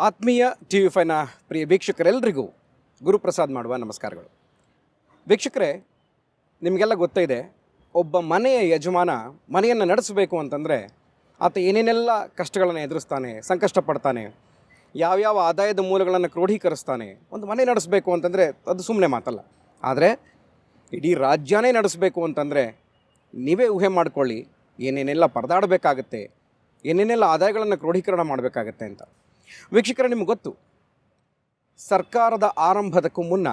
ಆತ್ಮೀಯ TV5ನ ಪ್ರಿಯ ವೀಕ್ಷಕರೆಲ್ಲರಿಗೂ ಗುರುಪ್ರಸಾದ್ ಮಾಡುವ ನಮಸ್ಕಾರಗಳು. ವೀಕ್ಷಕರೇ, ನಿಮಗೆಲ್ಲ ಗೊತ್ತಿದೆ, ಒಬ್ಬ ಮನೆಯ ಯಜಮಾನ ಮನೆಯನ್ನು ನಡೆಸಬೇಕು ಅಂತಂದರೆ ಆತ ಏನೇನೆಲ್ಲ ಕಷ್ಟಗಳನ್ನು ಎದುರಿಸ್ತಾನೆ, ಸಂಕಷ್ಟ ಪಡ್ತಾನೆ, ಯಾವ್ಯಾವ ಆದಾಯದ ಮೂಲಗಳನ್ನು ಕ್ರೋಢೀಕರಿಸ್ತಾನೆ. ಒಂದು ಮನೆ ನಡೆಸಬೇಕು ಅಂತಂದರೆ ಅದು ಸುಮ್ಮನೆ ಮಾತಲ್ಲ. ಆದರೆ ಇಡೀ ರಾಜ್ಯನೇ ನಡೆಸಬೇಕು ಅಂತಂದರೆ ನೀವೇ ಊಹೆ ಮಾಡಿಕೊಳ್ಳಿ, ಏನೇನೆಲ್ಲ ಪರದಾಡಬೇಕಾಗತ್ತೆ, ಏನೇನೆಲ್ಲ ಆದಾಯಗಳನ್ನು ಕ್ರೋಢೀಕರಣ ಮಾಡಬೇಕಾಗತ್ತೆ ಅಂತ. ವೀಕ್ಷಕರೇ, ನಿಮ್ಗೆ ಗೊತ್ತು, ಸರ್ಕಾರದ ಆರಂಭದಕ್ಕೂ ಮುನ್ನ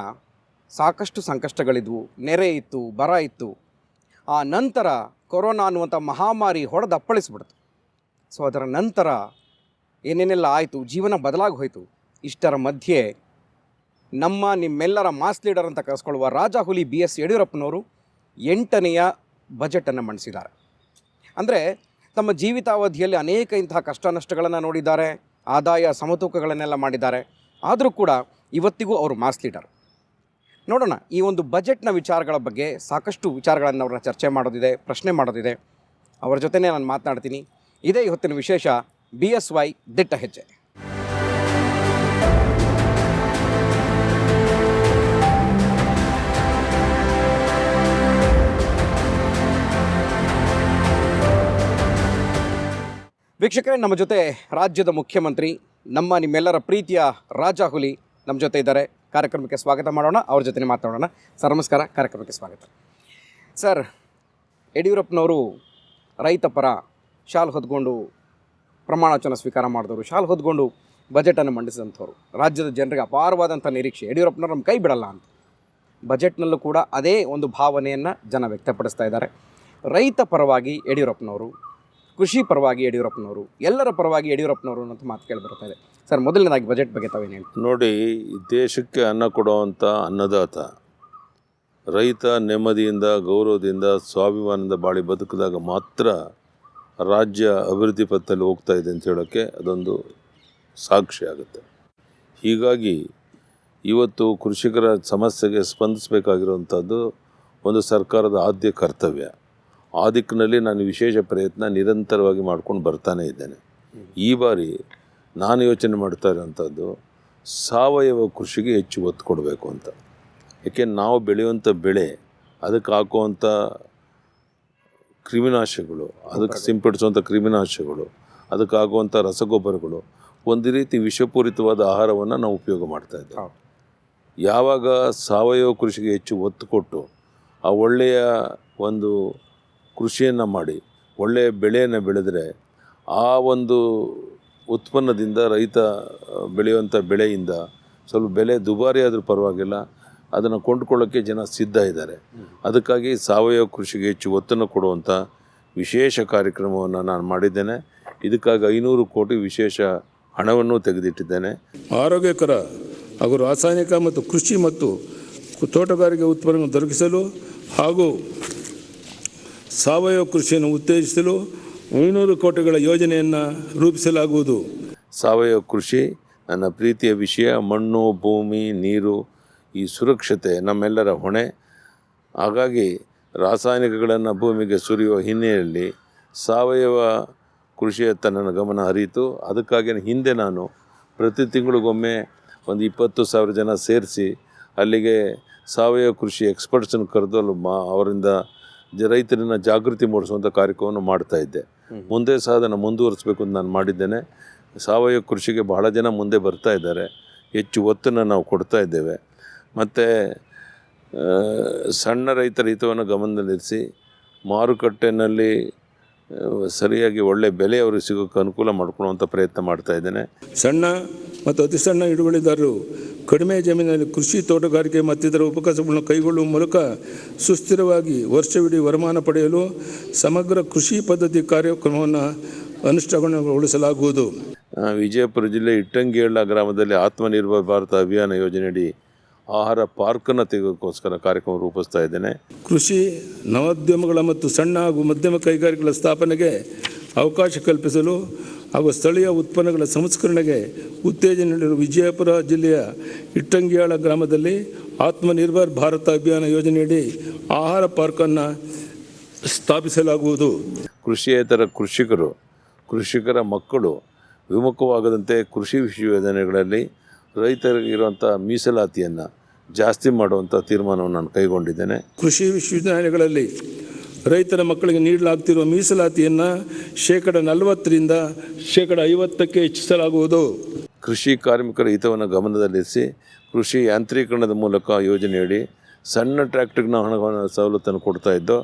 ಸಾಕಷ್ಟು ಸಂಕಷ್ಟಗಳಿದ್ವು. ನೆರೆ ಇತ್ತು, ಬರ ಇತ್ತು. ಆ ನಂತರ ಕೊರೋನಾ ಅನ್ನುವಂಥ ಮಹಾಮಾರಿ ಹೊಡೆದು ಅಪ್ಪಳಿಸ್ಬಿಡ್ತು. ಸೊ ಅದರ ನಂತರ ಏನೇನೆಲ್ಲ ಆಯಿತು, ಜೀವನ ಬದಲಾಗಿ ಹೋಯಿತು. ಇಷ್ಟರ ಮಧ್ಯೆ ನಿಮ್ಮೆಲ್ಲರ ಮಾಸ್ ಲೀಡರ್ ಅಂತ ಕರೆಸ್ಕೊಳ್ಳುವ ರಾಜಾಹುಲಿ BS ಯಡಿಯೂರಪ್ಪನವರು 8ನೆಯ ಬಜೆಟನ್ನು ಮಂಡಿಸಿದ್ದಾರೆ. ಅಂದರೆ ತಮ್ಮ ಜೀವಿತಾವಧಿಯಲ್ಲಿ ಅನೇಕ ಇಂತಹ ಕಷ್ಟ ನಷ್ಟಗಳನ್ನು ನೋಡಿದ್ದಾರೆ, ಆದಾಯ ಸಮತೂಕಗಳನ್ನೆಲ್ಲ ಮಾಡಿದ್ದಾರೆ. ಆದರೂ ಕೂಡ ಇವತ್ತಿಗೂ ಅವರು ಮಾಸ್ ಲೀಡರ್. ನೋಡೋಣ, ಈ ಒಂದು ಬಜೆಟ್ನ ವಿಚಾರಗಳ ಬಗ್ಗೆ ಸಾಕಷ್ಟು ವಿಚಾರಗಳನ್ನು ಅವ್ರನ್ನ ಚರ್ಚೆ ಮಾಡೋದಿದೆ, ಪ್ರಶ್ನೆ ಮಾಡೋದಿದೆ. ಅವರ ಜೊತೆನೇ ನಾನು ಮಾತನಾಡ್ತೀನಿ. ಇದೇ ಇವತ್ತಿನ ವಿಶೇಷ BSY ದಿಟ್ಟ ಹೆಜ್ಜೆ. ವೀಕ್ಷಕರೇ, ನಮ್ಮ ಜೊತೆ ರಾಜ್ಯದ ಮುಖ್ಯಮಂತ್ರಿ, ನಿಮ್ಮೆಲ್ಲರ ಪ್ರೀತಿಯ ರಾಜಾಹುಲಿ ನಮ್ಮ ಜೊತೆ ಇದ್ದಾರೆ. ಕಾರ್ಯಕ್ರಮಕ್ಕೆ ಸ್ವಾಗತ ಮಾಡೋಣ, ಅವ್ರ ಜೊತೆ ಮಾತಾಡೋಣ. ಸರ್ ನಮಸ್ಕಾರ, ಕಾರ್ಯಕ್ರಮಕ್ಕೆ ಸ್ವಾಗತ. ಸರ್, ಯಡಿಯೂರಪ್ಪನವರು ರೈತ ಪರ ಶಾಲ್ ಹೊದ್ಕೊಂಡು ಪ್ರಮಾಣ ವಚನ ಸ್ವೀಕಾರ ಮಾಡಿದವರು, ಶಾಲ್ ಹೊದ್ಕೊಂಡು ಬಜೆಟನ್ನು ಮಂಡಿಸಿದಂಥವ್ರು. ರಾಜ್ಯದ ಜನರಿಗೆ ಅಪಾರವಾದಂಥ ನಿರೀಕ್ಷೆ, ಯಡಿಯೂರಪ್ಪನವ್ರು ನಮ್ಮ ಕೈ ಬಿಡಲ್ಲ ಅಂತ. ಬಜೆಟ್ನಲ್ಲೂ ಕೂಡ ಅದೇ ಒಂದು ಭಾವನೆಯನ್ನು ಜನ ವ್ಯಕ್ತಪಡಿಸ್ತಾ ಇದ್ದಾರೆ. ರೈತ ಪರವಾಗಿ ಯಡಿಯೂರಪ್ಪನವರು, ಕೃಷಿ ಪರವಾಗಿ ಯಡಿಯೂರಪ್ಪನವರು, ಎಲ್ಲರ ಪರವಾಗಿ ಯಡಿಯೂರಪ್ಪನವರು ಅಂತ ಮಾತು ಕೇಳಿ ಬರ್ತಾ ಇದೆ. ಸರ್, ಮೊದಲನೇದಾಗಿ ಬಜೆಟ್ ಬಗ್ಗೆ ತಾವೇನು ಹೇಳ್ತೀವಿ? ನೋಡಿ, ದೇಶಕ್ಕೆ ಅನ್ನ ಕೊಡುವಂಥ ಅನ್ನದಾತ ರೈತ ನೆಮ್ಮದಿಯಿಂದ, ಗೌರವದಿಂದ, ಸ್ವಾಭಿಮಾನದಿಂದ ಬಾಳಿ ಬದುಕಿದಾಗ ಮಾತ್ರ ರಾಜ್ಯ ಅಭಿವೃದ್ಧಿ ಪಥದಲ್ಲಿ ಹೋಗ್ತಾ ಇದೆ ಅಂತ ಹೇಳೋಕ್ಕೆ ಅದೊಂದು ಸಾಕ್ಷಿ ಆಗುತ್ತೆ. ಹೀಗಾಗಿ ಇವತ್ತು ಕೃಷಿಕರ ಸಮಸ್ಯೆಗೆ ಸ್ಪಂದಿಸಬೇಕಾಗಿರುವಂಥದ್ದು ಒಂದು ಸರ್ಕಾರದ ಆದ್ಯ ಕರ್ತವ್ಯ. ಆ ದಿಕ್ಕಿನಲ್ಲಿ ನಾನು ವಿಶೇಷ ಪ್ರಯತ್ನ ನಿರಂತರವಾಗಿ ಮಾಡ್ಕೊಂಡು ಬರ್ತಾನೆ ಇದ್ದೇನೆ. ಈ ಬಾರಿ ನಾನು ಯೋಚನೆ ಮಾಡ್ತಾ ಇರೋಂಥದ್ದು ಸಾವಯವ ಕೃಷಿಗೆ ಹೆಚ್ಚು ಒತ್ತು ಕೊಡಬೇಕು ಅಂತ. ಏಕೆ, ನಾವು ಬೆಳೆಯುವಂಥ ಬೆಳೆ, ಅದಕ್ಕೆ ಹಾಕುವಂಥ ಕ್ರಿಮಿನಾಶಕಗಳು, ಅದಕ್ಕೆ ಸಿಂಪಡಿಸುವಂಥ ಕ್ರಿಮಿನಾಶಕಗಳು, ಅದಕ್ಕೆ ಹಾಕುವಂಥ ರಸಗೊಬ್ಬರಗಳು, ಒಂದು ರೀತಿ ವಿಷಪೂರಿತವಾದ ಆಹಾರವನ್ನು ನಾವು ಉಪಯೋಗ ಮಾಡ್ತಾಯಿದ್ದೇವೆ. ಯಾವಾಗ ಸಾವಯವ ಕೃಷಿಗೆ ಹೆಚ್ಚು ಒತ್ತು ಕೊಟ್ಟು ಆ ಒಳ್ಳೆಯ ಒಂದು ಕೃಷಿಯನ್ನು ಮಾಡಿ ಒಳ್ಳೆಯ ಬೆಳೆಯನ್ನು ಬೆಳೆದರೆ ಆ ಒಂದು ಉತ್ಪನ್ನದಿಂದ, ರೈತ ಬೆಳೆಯುವಂಥ ಬೆಳೆಯಿಂದ ಸ್ವಲ್ಪ ಬೆಲೆ ದುಬಾರಿ ಆದರೂ ಪರವಾಗಿಲ್ಲ, ಅದನ್ನು ಕೊಂಡುಕೊಳ್ಳೋಕ್ಕೆ ಜನ ಸಿದ್ಧ ಇದ್ದಾರೆ. ಅದಕ್ಕಾಗಿ ಸಾವಯವ ಕೃಷಿಗೆ ಹೆಚ್ಚು ಒತ್ತನ್ನು ಕೊಡುವಂಥ ವಿಶೇಷ ಕಾರ್ಯಕ್ರಮವನ್ನು ನಾನು ಮಾಡಿದ್ದೇನೆ. ಇದಕ್ಕಾಗಿ 500 ಕೋಟಿ ವಿಶೇಷ ಹಣವನ್ನು ತೆಗೆದಿಟ್ಟಿದ್ದೇನೆ. ಆರೋಗ್ಯಕರ ಹಾಗೂ ರಾಸಾಯನಿಕ ಮತ್ತು ಕೃಷಿ ಮತ್ತು ತೋಟಗಾರಿಕೆ ಉತ್ಪನ್ನಗಳನ್ನು ದೊರಕಿಸಲು ಹಾಗೂ ಸಾವಯವ ಕೃಷಿಯನ್ನು ಉತ್ತೇಜಿಸಲು 500 ಕೋಟಿಗಳ ಯೋಜನೆಯನ್ನು ರೂಪಿಸಲಾಗುವುದು. ಸಾವಯವ ಕೃಷಿ ನನ್ನ ಪ್ರೀತಿಯ ವಿಷಯ. ಮಣ್ಣು, ಭೂಮಿ, ನೀರು, ಈ ಸುರಕ್ಷತೆ ನಮ್ಮೆಲ್ಲರ ಹೊಣೆ. ಹಾಗಾಗಿ ರಾಸಾಯನಿಕಗಳನ್ನು ಭೂಮಿಗೆ ಸುರಿಯುವ ಹಿನ್ನೆಲೆಯಲ್ಲಿ ಸಾವಯವ ಕೃಷಿಯತ್ತ ನನ್ನ ಗಮನ ಹರಿಯಿತು. ಅದಕ್ಕಾಗಿ ಹಿಂದೆ ನಾನು ಪ್ರತಿ ತಿಂಗಳಿಗೊಮ್ಮೆ ಒಂದು 20,000 ಜನ ಸೇರಿಸಿ ಅಲ್ಲಿಗೆ ಸಾವಯವ ಕೃಷಿ ಎಕ್ಸ್ಪರ್ಟ್ಸನ್ನು ಕರೆದು ಅವರಿಂದ ರೈತರನ್ನ ಜಾಗೃತಿ ಮೂಡಿಸುವಂಥ ಕಾರ್ಯಕ್ರಮವನ್ನು ಮಾಡ್ತಾಯಿದ್ದೆ. ಮುಂದೆ ಸಹ ಅದನ್ನು ಮುಂದುವರಿಸಬೇಕು ಅಂತ ನಾನು ಮಾಡಿದ್ದೇನೆ. ಸಾವಯವ ಕೃಷಿಗೆ ಬಹಳ ಜನ ಮುಂದೆ ಬರ್ತಾ ಇದ್ದಾರೆ. ಹೆಚ್ಚು ಒತ್ತನ್ನು ನಾವು ಕೊಡ್ತಾ ಇದ್ದೇವೆ. ಮತ್ತು ಸಣ್ಣ ರೈತರ ಹಿತವನ್ನು ಗಮನದಲ್ಲಿರಿಸಿ ಮಾರುಕಟ್ಟೆಯಲ್ಲಿ ಸರಿಯಾಗಿ ಒಳ್ಳೆಯ ಬೆಲೆ ಅವರಿಗೆ ಸಿಗೋಕ್ಕೆ ಅನುಕೂಲ ಮಾಡಿಕೊಳ್ಳುವಂಥ ಪ್ರಯತ್ನ ಮಾಡ್ತಾ ಇದ್ದೇನೆ. ಸಣ್ಣ ಮತ್ತು ಅತಿ ಸಣ್ಣ ಹಿಡುವಳಿದಾರರು ಕಡಿಮೆ ಜಮೀನಿನಲ್ಲಿ ಕೃಷಿ, ತೋಟಗಾರಿಕೆ ಮತ್ತಿತರ ಉಪಕಸಬುಗಳನ್ನು ಕೈಗೊಳ್ಳುವ ಮೂಲಕ ಸುಸ್ಥಿರವಾಗಿ ವರ್ಷವಿಡೀ ವರಮಾನ ಪಡೆಯಲು ಸಮಗ್ರ ಕೃಷಿ ಪದ್ಧತಿ ಕಾರ್ಯಕ್ರಮವನ್ನು ಅನುಷ್ಠಾನಗೊಳಿಸಲಾಗುವುದು. ವಿಜಯಪುರ ಜಿಲ್ಲೆ ಇಟ್ಟಂಗಿಹಳ್ಳ ಗ್ರಾಮದಲ್ಲಿ ಆತ್ಮನಿರ್ಭರ್ ಭಾರತ ಅಭಿಯಾನ ಯೋಜನೆಯಡಿ ಆಹಾರ ಪಾರ್ಕನ್ನು ತೆಗೆಯೋಕ್ಕೋಸ್ಕರ ಕಾರ್ಯಕ್ರಮ ರೂಪಿಸ್ತಾ ಇದ್ದೇನೆ. ಕೃಷಿ ನವೋದ್ಯಮಗಳ ಮತ್ತು ಸಣ್ಣ ಹಾಗೂ ಮಧ್ಯಮ ಕೈಗಾರಿಕೆಗಳ ಸ್ಥಾಪನೆಗೆ ಅವಕಾಶ ಕಲ್ಪಿಸಲು ಹಾಗೂ ಸ್ಥಳೀಯ ಉತ್ಪನ್ನಗಳ ಸಂಸ್ಕರಣೆಗೆ ಉತ್ತೇಜನ ನೀಡಲು ವಿಜಯಪುರ ಜಿಲ್ಲೆಯ ಇಟ್ಟಂಗಿಯಾಳ ಗ್ರಾಮದಲ್ಲಿ ಆತ್ಮನಿರ್ಭರ್ ಭಾರತ ಅಭಿಯಾನ ಯೋಜನೆಯಡಿ ಆಹಾರ ಪಾರ್ಕನ್ನು ಸ್ಥಾಪಿಸಲಾಗುವುದು. ಕೃಷಿಯೇತರ ಕೃಷಿಕರ ಮಕ್ಕಳು ವಿಮುಖವಾಗದಂತೆ ಕೃಷಿ ವಿಶ್ವವಿದ್ಯಾನಿಲಯಗಳಲ್ಲಿ ರೈತರಿಗಿರುವಂಥ ಮೀಸಲಾತಿಯನ್ನು ಜಾಸ್ತಿ ಮಾಡುವಂಥ ತೀರ್ಮಾನವನ್ನು ನಾನು ಕೈಗೊಂಡಿದ್ದೇನೆ. ಕೃಷಿ ವಿಶ್ವವಿದ್ಯಾನಿಲಯಗಳಲ್ಲಿ ರೈತರ ಮಕ್ಕಳಿಗೆ ನೀಡಲಾಗ್ತಿರುವ ಮೀಸಲಾತಿಯನ್ನು 40% ಶೇಕಡ 50% ಹೆಚ್ಚಿಸಲಾಗುವುದು. ಕೃಷಿ ಕಾರ್ಮಿಕರ ಹಿತವನ್ನು ಗಮನದಲ್ಲಿರಿಸಿ ಕೃಷಿ ಯಾಂತ್ರೀಕರಣದ ಮೂಲಕ ಯೋಜನೆಯಡಿ ಸಣ್ಣ ಟ್ರ್ಯಾಕ್ಟರ್ನ ಹಣವನ್ನು ಸವಲತ್ತನ್ನು ಕೊಡ್ತಾ ಇದ್ದೋ,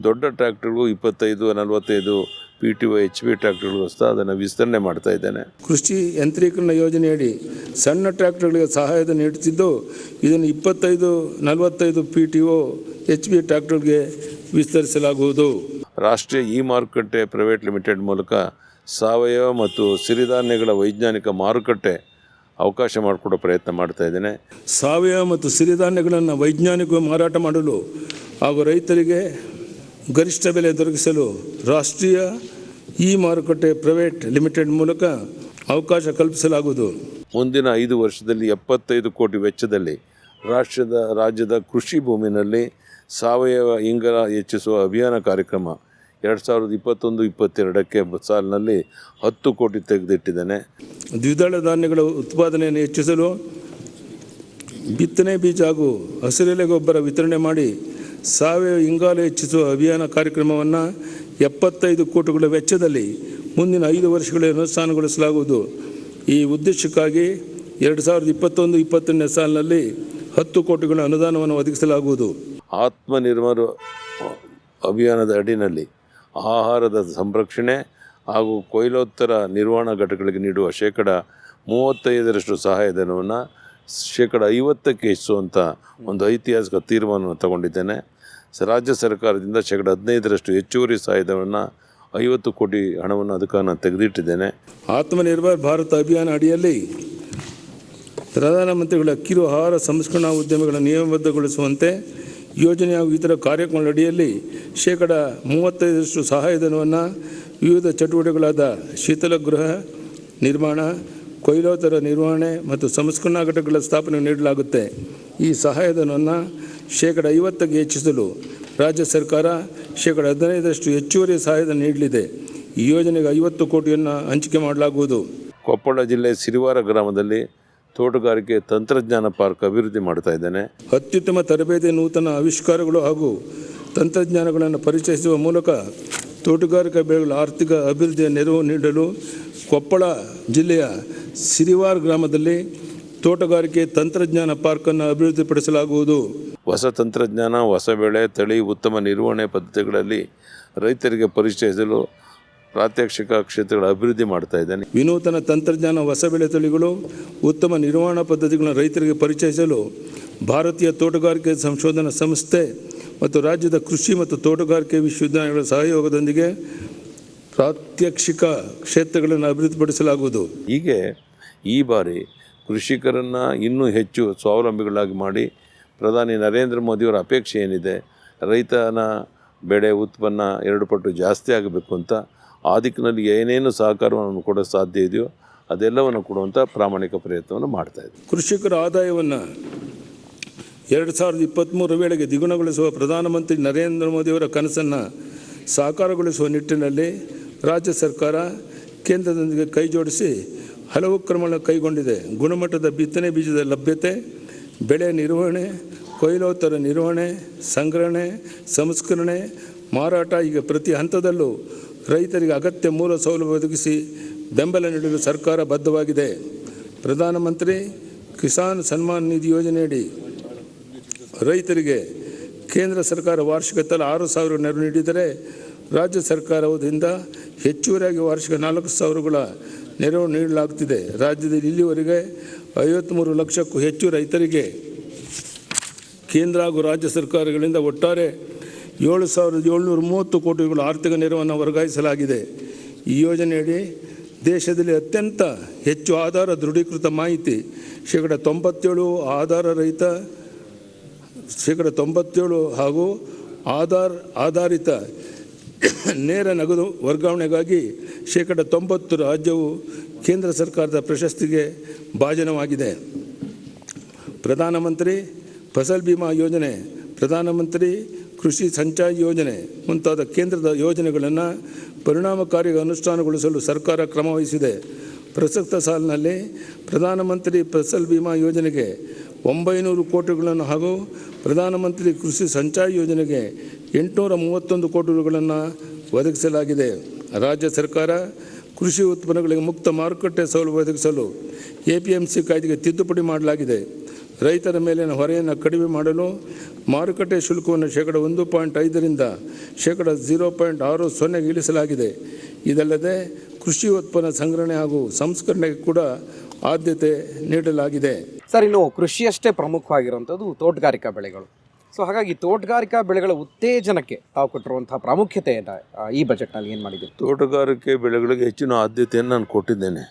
ದೊಡ್ಡ ಟ್ರ್ಯಾಕ್ಟರ್ಗೂ 25-45 PTO HP ಟ್ರ್ಯಾಕ್ಟರ್ಗಳು ಸಹ ಅದನ್ನು ವಿಸ್ತರಣೆ ಮಾಡ್ತಾ ಇದ್ದೇನೆ. ಕೃಷಿ ಯಂತ್ರೀಕರಣ ಯೋಜನೆಯಡಿ ಸಣ್ಣ ಟ್ರ್ಯಾಕ್ಟರ್ಗಳಿಗೆ ಸಹಾಯಧನ ನೀಡುತ್ತಿದ್ದು, ಇದನ್ನು 25-45 PTO HP ಟ್ರ್ಯಾಕ್ಟರ್ಗೆ ವಿಸ್ತರಿಸಲಾಗುವುದು. ರಾಷ್ಟ್ರೀಯ ಮಾರುಕಟ್ಟೆ ಪ್ರೈವೇಟ್ ಲಿಮಿಟೆಡ್ ಮೂಲಕ ಸಾವಯವ ಮತ್ತು ಸಿರಿಧಾನ್ಯಗಳ ವೈಜ್ಞಾನಿಕ ಮಾರುಕಟ್ಟೆ ಅವಕಾಶ ಮಾಡಿಕೊಡೋ ಪ್ರಯತ್ನ ಮಾಡ್ತಾ ಇದ್ದೇನೆ. ಸಾವಯವ ಮತ್ತು ಸಿರಿಧಾನ್ಯಗಳನ್ನು ವೈಜ್ಞಾನಿಕವಾಗಿ ಮಾರಾಟ ಮಾಡಲು ಹಾಗೂ ರೈತರಿಗೆ ಗರಿಷ್ಠ ಬೆಲೆ ದೊರಕಿಸಲು ರಾಷ್ಟ್ರೀಯ ಮಾರುಕಟ್ಟೆ ಪ್ರೈವೇಟ್ ಲಿಮಿಟೆಡ್ ಮೂಲಕ ಅವಕಾಶ ಕಲ್ಪಿಸಲಾಗುವುದು. ಮುಂದಿನ 5 ವರ್ಷದಲ್ಲಿ 75 ಕೋಟಿ ವೆಚ್ಚದಲ್ಲಿ ರಾಜ್ಯದ ಕೃಷಿ ಭೂಮಿನಲ್ಲಿ ಸಾವಯವ ಇಂಗಾಲ ಹೆಚ್ಚಿಸುವ ಅಭಿಯಾನ ಕಾರ್ಯಕ್ರಮ 2021-22ಕ್ಕೆ ಸಾಲಿನಲ್ಲಿ 10 ಕೋಟಿ ತೆಗೆದಿಟ್ಟಿದ್ದೇನೆ. ದ್ವಿದಳ ಧಾನ್ಯಗಳ ಉತ್ಪಾದನೆಯನ್ನು ಹೆಚ್ಚಿಸಲು ಬಿತ್ತನೆ ಬೀಜ ಹಾಗೂ ಹಸಿರೆಲೆ ಗೊಬ್ಬರ ವಿತರಣೆ ಮಾಡಿ ಸಾವಯವ ಇಂಗಾಲ ಹೆಚ್ಚಿಸುವ ಅಭಿಯಾನ ಕಾರ್ಯಕ್ರಮವನ್ನು 75 ಕೋಟಿಗಳ ವೆಚ್ಚದಲ್ಲಿ ಮುಂದಿನ 5 ವರ್ಷಗಳಲ್ಲಿ ಅನುಷ್ಠಾನಗೊಳಿಸಲಾಗುವುದು. ಈ ಉದ್ದೇಶಕ್ಕಾಗಿ 2021-22ನೇ ಸಾಲಿನಲ್ಲಿ 10 ಕೋಟಿಗಳ ಅನುದಾನವನ್ನು ಒದಗಿಸಲಾಗುವುದು. ಆತ್ಮನಿರ್ಭರ ಅಭಿಯಾನದ ಅಡಿನಲ್ಲಿ ಆಹಾರದ ಸಂರಕ್ಷಣೆ ಹಾಗೂ ಕೊಯ್ಲೋತ್ತರ ನಿರ್ವಹಣಾ ಘಟಕಗಳಿಗೆ ನೀಡುವ 35% ಸಹಾಯಧನವನ್ನು 50%ಕ್ಕೆ ಹೆಚ್ಚಿಸುವಂಥ ಒಂದು ಐತಿಹಾಸಿಕ ತೀರ್ಮಾನವನ್ನು ತಗೊಂಡಿದ್ದೇನೆ. ರಾಜ್ಯ ಸರ್ಕಾರದಿಂದ 15% ಹೆಚ್ಚುವರಿ ಸಹಾಯಧನವನ್ನು 50 ಕೋಟಿ ಹಣವನ್ನು ಅದಕ್ಕೆ ನಾನು ತೆಗೆದಿಟ್ಟಿದ್ದೇನೆ. ಆತ್ಮನಿರ್ಭರ್ ಭಾರತ ಅಭಿಯಾನ ಅಡಿಯಲ್ಲಿ ಪ್ರಧಾನಮಂತ್ರಿಗಳ ಕಿರು ಆಹಾರ ಸಂಸ್ಕರಣಾ ಉದ್ಯಮಗಳನ್ನು ನಿಯಮಬದ್ಧಗೊಳಿಸುವಂತೆ ಯೋಜನೆ ಹಾಗೂ ಇತರ ಕಾರ್ಯಕ್ರಮಗಳ ಅಡಿಯಲ್ಲಿ 35% ಸಹಾಯಧನವನ್ನು ವಿವಿಧ ಚಟುವಟಿಕೆಗಳಾದ ಶೀತಲಗೃಹ ನಿರ್ಮಾಣ, ಕೊಯ್ಲೋತ್ತರ ನಿರ್ವಹಣೆ ಮತ್ತು ಸಂಸ್ಕರಣಾ ಘಟಕಗಳ ಸ್ಥಾಪನೆಗೆ ನೀಡಲಾಗುತ್ತೆ. ಈ ಸಹಾಯಧನವನ್ನು 50%ಗೆ ಹೆಚ್ಚಿಸಲು ರಾಜ್ಯ ಸರ್ಕಾರ 15% ಹೆಚ್ಚುವರಿ ಸಹಾಯಧನ ನೀಡಲಿದೆ. ಈ ಯೋಜನೆಗೆ 50 ಕೋಟಿಯನ್ನು ಹಂಚಿಕೆ ಮಾಡಲಾಗುವುದು. ಕೊಪ್ಪಳ ಜಿಲ್ಲೆ ಸಿರಿವಾರ ಗ್ರಾಮದಲ್ಲಿ ತೋಟಗಾರಿಕೆ ತಂತ್ರಜ್ಞಾನ ಪಾರ್ಕ್ ಅಭಿವೃದ್ಧಿ ಮಾಡ್ತಾ ಇದ್ದೇನೆ. ಅತ್ಯುತ್ತಮ ತರಬೇತಿ, ನೂತನ ಆವಿಷ್ಕಾರಗಳು ಹಾಗೂ ತಂತ್ರಜ್ಞಾನಗಳನ್ನು ಪರಿಚಯಿಸುವ ಮೂಲಕ ತೋಟಗಾರಿಕಾ ಬೆಳೆಗಳ ಆರ್ಥಿಕ ಅಭಿವೃದ್ಧಿಯ ನೆರವು ನೀಡಲು ಕೊಪ್ಪಳ ಜಿಲ್ಲೆಯ ಸಿರಿವಾರ ಗ್ರಾಮದಲ್ಲಿ ತೋಟಗಾರಿಕೆ ತಂತ್ರಜ್ಞಾನ ಪಾರ್ಕನ್ನು ಅಭಿವೃದ್ಧಿಪಡಿಸಲಾಗುವುದು. ಹೊಸ ತಂತ್ರಜ್ಞಾನ, ಹೊಸ ಬೆಳೆ, ತಳಿ, ಉತ್ತಮ ನಿರ್ವಹಣೆ ಪದ್ಧತಿಗಳಲ್ಲಿ ರೈತರಿಗೆ ಪರಿಚಯಿಸಲು ಪ್ರಾತ್ಯಕ್ಷಿಕ ಕ್ಷೇತ್ರಗಳ ಅಭಿವೃದ್ಧಿ ಮಾಡ್ತಾ ಇದ್ದೇನೆ. ವಿನೂತನ ತಂತ್ರಜ್ಞಾನ, ಹೊಸ ಬೆಳೆ ತಳಿಗಳು, ಉತ್ತಮ ನಿರ್ವಹಣಾ ಪದ್ಧತಿಗಳನ್ನು ರೈತರಿಗೆ ಪರಿಚಯಿಸಲು ಭಾರತೀಯ ತೋಟಗಾರಿಕೆ ಸಂಶೋಧನಾ ಸಂಸ್ಥೆ ಮತ್ತು ರಾಜ್ಯದ ಕೃಷಿ ಮತ್ತು ತೋಟಗಾರಿಕೆ ವಿಶ್ವವಿದ್ಯಾಲಯಗಳ ಸಹಯೋಗದೊಂದಿಗೆ ಪ್ರಾತ್ಯಕ್ಷಿಕ ಕ್ಷೇತ್ರಗಳನ್ನು ಅಭಿವೃದ್ಧಿಪಡಿಸಲಾಗುವುದು. ಹೀಗೆ ಈ ಬಾರಿ ಕೃಷಿಕರನ್ನು ಇನ್ನೂ ಹೆಚ್ಚು ಸ್ವಾವಲಂಬಿಗಳಾಗಿ ಮಾಡಿ ಪ್ರಧಾನಿ ನರೇಂದ್ರ ಮೋದಿಯವರ ಅಪೇಕ್ಷೆ ಏನಿದೆ, ರೈತನ ಬೆಳೆ ಉತ್ಪನ್ನ 2 ಪಟ್ಟು ಜಾಸ್ತಿ ಆಗಬೇಕು ಅಂತ ಆ ದಿಕ್ಕಿನಲ್ಲಿ ಏನೇನು ಸಹಕಾರವನ್ನು ಕೊಡೋ ಸಾಧ್ಯ ಇದೆಯೋ ಅದೆಲ್ಲವನ್ನು ಕೊಡುವಂಥ ಪ್ರಾಮಾಣಿಕ ಪ್ರಯತ್ನವನ್ನು ಮಾಡ್ತಾಯಿದೆ. ಕೃಷಿಕರ ಆದಾಯವನ್ನು 2023 ವೇಳೆಗೆ ದ್ವಿಗುಣಗೊಳಿಸುವ ಪ್ರಧಾನಮಂತ್ರಿ ನರೇಂದ್ರ ಮೋದಿಯವರ ಕನಸನ್ನು ಸಾಕಾರಗೊಳಿಸುವ ನಿಟ್ಟಿನಲ್ಲಿ ರಾಜ್ಯ ಸರ್ಕಾರ ಕೇಂದ್ರದೊಂದಿಗೆ ಕೈ ಜೋಡಿಸಿ ಹಲವು ಕ್ರಮಗಳನ್ನು ಕೈಗೊಂಡಿದೆ. ಗುಣಮಟ್ಟದ ಬಿತ್ತನೆ ಬೀಜದ ಲಭ್ಯತೆ, ಬೆಳೆ ನಿರ್ವಹಣೆ, ಕೊಯ್ಲೋತ್ತರ ನಿರ್ವಹಣೆ, ಸಂಗ್ರಹಣೆ, ಸಂಸ್ಕರಣೆ, ಮಾರಾಟ, ಈಗ ಪ್ರತಿ ಹಂತದಲ್ಲೂ ರೈತರಿಗೆ ಅಗತ್ಯ ಮೂಲ ಸೌಲಭ್ಯ ಒದಗಿಸಿ ಬೆಂಬಲ ನೀಡಲು ಸರ್ಕಾರ ಬದ್ಧವಾಗಿದೆ. ಪ್ರಧಾನಮಂತ್ರಿ ಕಿಸಾನ್ ಸನ್ಮಾನ್ ನಿಧಿ ಯೋಜನೆಯಡಿ ರೈತರಿಗೆ ಕೇಂದ್ರ ಸರ್ಕಾರ ವಾರ್ಷಿಕ ತಲಾ 6,000 ನೆರವು ನೀಡಿದರೆ, ರಾಜ್ಯ ಸರ್ಕಾರದಿಂದ ಹೆಚ್ಚುವರಿಯಾಗಿ ವಾರ್ಷಿಕ 4,000ಗಳ ನೆರವು ನೀಡಲಾಗುತ್ತಿದೆ. ರಾಜ್ಯದಲ್ಲಿ ಇಲ್ಲಿವರೆಗೆ 53 ಲಕ್ಷಕ್ಕೂ ಹೆಚ್ಚು ರೈತರಿಗೆ ಕೇಂದ್ರ ಹಾಗೂ ರಾಜ್ಯ ಸರ್ಕಾರಗಳಿಂದ ಒಟ್ಟಾರೆ 7,730 ಕೋಟಿಗಳ ಆರ್ಥಿಕ ನೆರವನ್ನು ವರ್ಗಾಯಿಸಲಾಗಿದೆ. ಈ ಯೋಜನೆಯಡಿ ದೇಶದಲ್ಲಿ ಅತ್ಯಂತ ಹೆಚ್ಚು ಆಧಾರ ದೃಢೀಕೃತ ಮಾಹಿತಿ 97% ಆಧಾರ ರಹಿತ 97% ಹಾಗೂ ಆಧಾರಿತ ನೇರ ನಗದು ವರ್ಗಾವಣೆಗಾಗಿ 90% ರಾಜ್ಯವು ಕೇಂದ್ರ ಸರ್ಕಾರದ ಪ್ರಶಸ್ತಿಗೆ ಭಾಜನವಾಗಿದೆ. ಪ್ರಧಾನಮಂತ್ರಿ ಫಸಲ್ ಬಿಮಾ ಯೋಜನೆ, ಪ್ರಧಾನಮಂತ್ರಿ ಕೃಷಿ ಸಿಂಚಾಯಿ ಯೋಜನೆ ಮುಂತಾದ ಕೇಂದ್ರದ ಯೋಜನೆಗಳನ್ನು ಪರಿಣಾಮಕಾರಿಯಾಗಿ ಅನುಷ್ಠಾನಗೊಳಿಸಲು ಸರ್ಕಾರ ಕ್ರಮ ವಹಿಸಿದೆ. ಪ್ರಸಕ್ತ ಸಾಲಿನಲ್ಲಿ ಪ್ರಧಾನಮಂತ್ರಿ ಫಸಲ್ ಬಿಮಾ ಯೋಜನೆಗೆ 900 ಕೋಟಿಗಳನ್ನು ಹಾಗೂ ಪ್ರಧಾನಮಂತ್ರಿ ಕೃಷಿ ಸಂಚಾಯಿ ಯೋಜನೆಗೆ 831 ಕೋಟಿ ರೂಗಳನ್ನು ಒದಗಿಸಲಾಗಿದೆ. ರಾಜ್ಯ ಸರ್ಕಾರ ಕೃಷಿ ಉತ್ಪನ್ನಗಳಿಗೆ ಮುಕ್ತ ಮಾರುಕಟ್ಟೆ ಸೌಲಭ್ಯ ಒದಗಿಸಲು APMC ಕಾಯ್ದೆಗೆ ತಿದ್ದುಪಡಿ ಮಾಡಲಾಗಿದೆ. ರೈತರ ಮೇಲಿನ ಹೊರೆಯನ್ನು ಕಡಿಮೆ ಮಾಡಲು ಮಾರುಕಟ್ಟೆ ಶುಲ್ಕವನ್ನು ಶೇಕಡ 1.5ರಿಂದ ಶೇಕಡ 0.60ಗೆ ಇಳಿಸಲಾಗಿದೆ. ಇದಲ್ಲದೆ ಕೃಷಿ ಉತ್ಪನ್ನ ಸಂಗ್ರಹಣೆ ಹಾಗೂ ಸಂಸ್ಕರಣೆಗೆ ಕೂಡ ಆದ್ಯತೆ ನೀಡಲಾಗಿದೆ. ಸರ್, ಇನ್ನು ಕೃಷಿಯಷ್ಟೇ ಪ್ರಮುಖವಾಗಿರುವಂಥದ್ದು ತೋಟಗಾರಿಕಾ ಬೆಳೆಗಳು. ಸೊ ಹಾಗಾಗಿ ತೋಟಗಾರಿಕಾ ಬೆಳೆಗಳ ಉತ್ತೇಜನಕ್ಕೆ ತಾವು ಕೊಟ್ಟಿರುವಂತಹ ಪ್ರಾಮುಖ್ಯತೆಯನ್ನು ಈ ಬಜೆಟ್ನಲ್ಲಿ ಏನು ಮಾಡಿದ್ದೀರಿ? ತೋಟಗಾರಿಕೆ ಬೆಳೆಗಳಿಗೆ ಹೆಚ್ಚಿನ ಆದ್ಯತೆಯನ್ನು ನಾನು ಕೊಟ್ಟಿದ್ದೇನೆ.